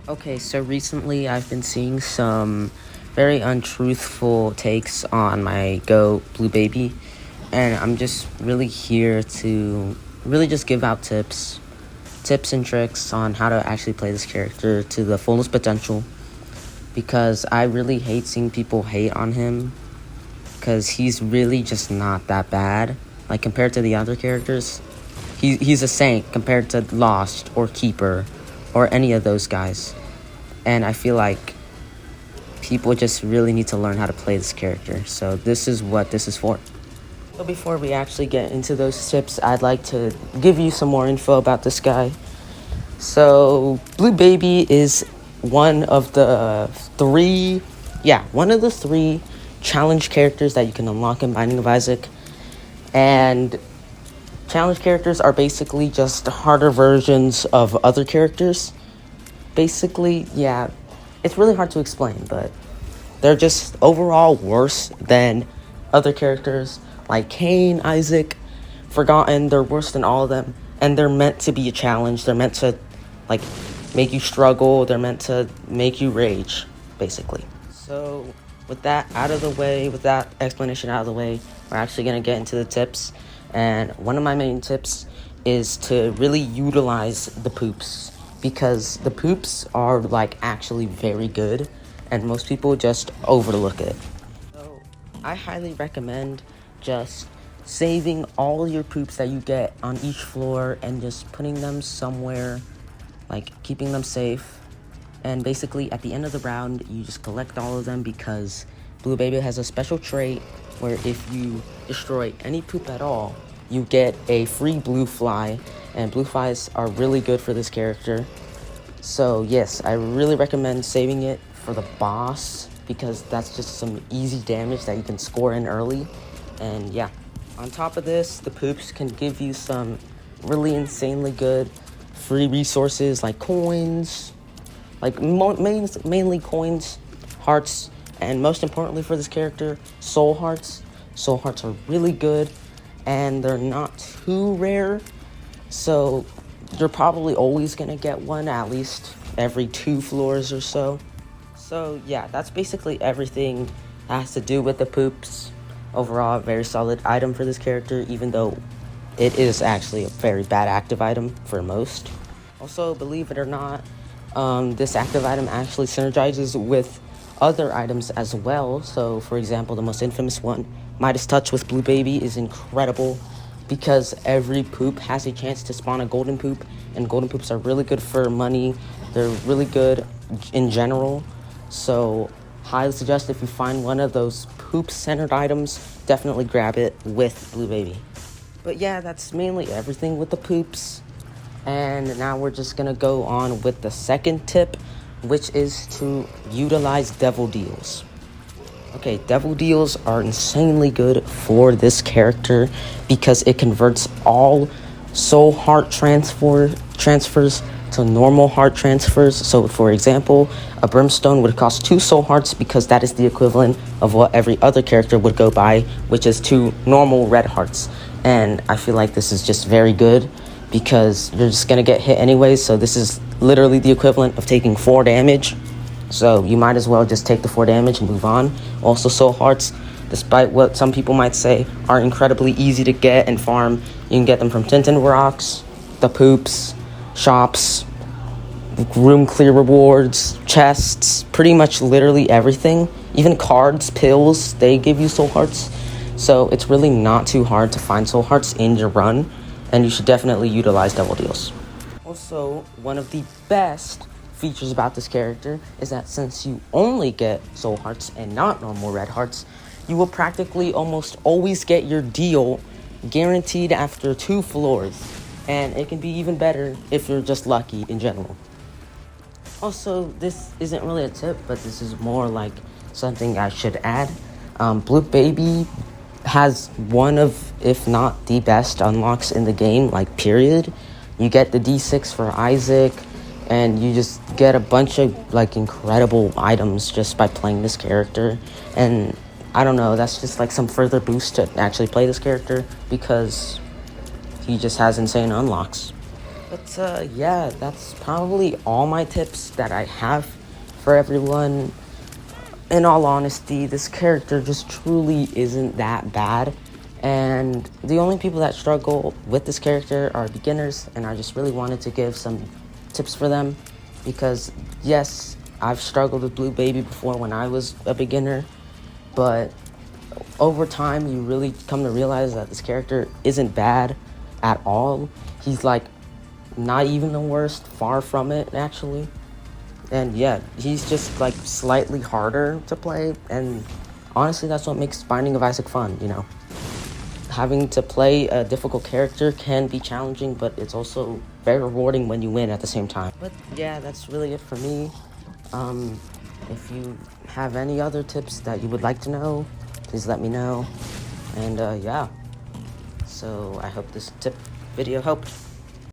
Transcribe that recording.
Okay, so recently I've been seeing some very untruthful takes on my Go Blue Baby, and I'm just really here to really just give out tips and tricks on how to actually play this character to the fullest potential, because I really hate seeing people hate on him, because he's really just not that bad, like compared to the other characters. He's a saint compared to Lost or Keeper or any of those guys. And I feel like people just really need to learn how to play this character. So this is what this is for. So before we actually get into those tips, I'd like to give you some more info about this guy. So Blue Baby is one of the three challenge characters that you can unlock in Binding of Isaac. And challenge characters are basically just harder versions of other characters. Basically, yeah, it's really hard to explain, but they're just overall worse than other characters like Cain, Isaac, Forgotten. They're worse than all of them, and they're meant to be a challenge. They're meant to, like, make you struggle. They're meant to make you rage, basically. So, with that out of the way, with that explanation out of the way, we're actually going to get into the tips. And one of my main tips is to really utilize the poops, because the poops are, like, actually very good, and most people just overlook it. So I highly recommend just saving all your poops that you get on each floor and just putting them somewhere, like keeping them safe. And basically at the end of the round, you just collect all of them, because Blue Baby has a special trait where if you destroy any poop at all, you get a free blue fly, and blue flies are really good for this character. So yes, I really recommend saving it for the boss, because that's just some easy damage that you can score in early. And yeah, on top of this, the poops can give you some really insanely good free resources like coins, like mainly coins, hearts, and most importantly for this character, soul hearts. Soul hearts are really good, and they're not too rare, so you're probably always gonna get one at least every 2 floors or so. So yeah, that's basically everything that has to do with the poops. Overall, a very solid item for this character, even though it is actually a very bad active item for most. Also, believe it or not, this active item actually synergizes with other items as well. So, for example, the most infamous one, Midas Touch with Blue Baby, is incredible, because every poop has a chance to spawn a golden poop, and golden poops are really good for money. They're really good in general. So, highly suggest if you find one of those poop-centered items, definitely grab it with Blue Baby. But yeah, that's mainly everything with the poops. And now we're just gonna go on with the second tip, which is to utilize devil deals. Okay, devil deals are insanely good for this character, because it converts all soul heart transfers to normal heart transfers. So for example, a brimstone would cost 2 soul hearts, because that is the equivalent of what every other character would go by, which is 2 normal red hearts. And I feel like this is just very good, because you're just gonna get hit anyways, so this is literally the equivalent of taking 4 damage. So you might as well just take the 4 damage and move on. Also, soul hearts, despite what some people might say, are incredibly easy to get and farm. You can get them from Tintin Rocks, the poops, shops, room clear rewards, chests, pretty much literally everything. Even cards, pills, they give you soul hearts. So it's really not too hard to find soul hearts in your run, and you should definitely utilize devil deals. Also, one of the best features about this character is that since you only get soul hearts and not normal red hearts, you will practically almost always get your deal guaranteed after 2 floors, and it can be even better if you're just lucky in general. Also, this isn't really a tip, but this is more like something I should add. Blue Baby has one of, if not the best unlocks in the game, like period. You get the D6 for Isaac, and you just get a bunch of like incredible items just by playing this character. And I don't know, that's just like some further boost to actually play this character, because he just has insane unlocks. But yeah, that's probably all my tips that I have for everyone. In all honesty, this character just truly isn't that bad. And the only people that struggle with this character are beginners, and I just really wanted to give some tips for them because, yes, I've struggled with Blue Baby before when I was a beginner, but over time, you really come to realize that this character isn't bad at all. He's like not even the worst, far from it, actually. And yeah, he's just like slightly harder to play, and honestly, that's what makes Binding of Isaac fun, you know? Having to play a difficult character can be challenging, but it's also very rewarding when you win at the same time. But yeah, that's really it for me. If you have any other tips that you would like to know, please let me know. And yeah, so I hope this tip video helped.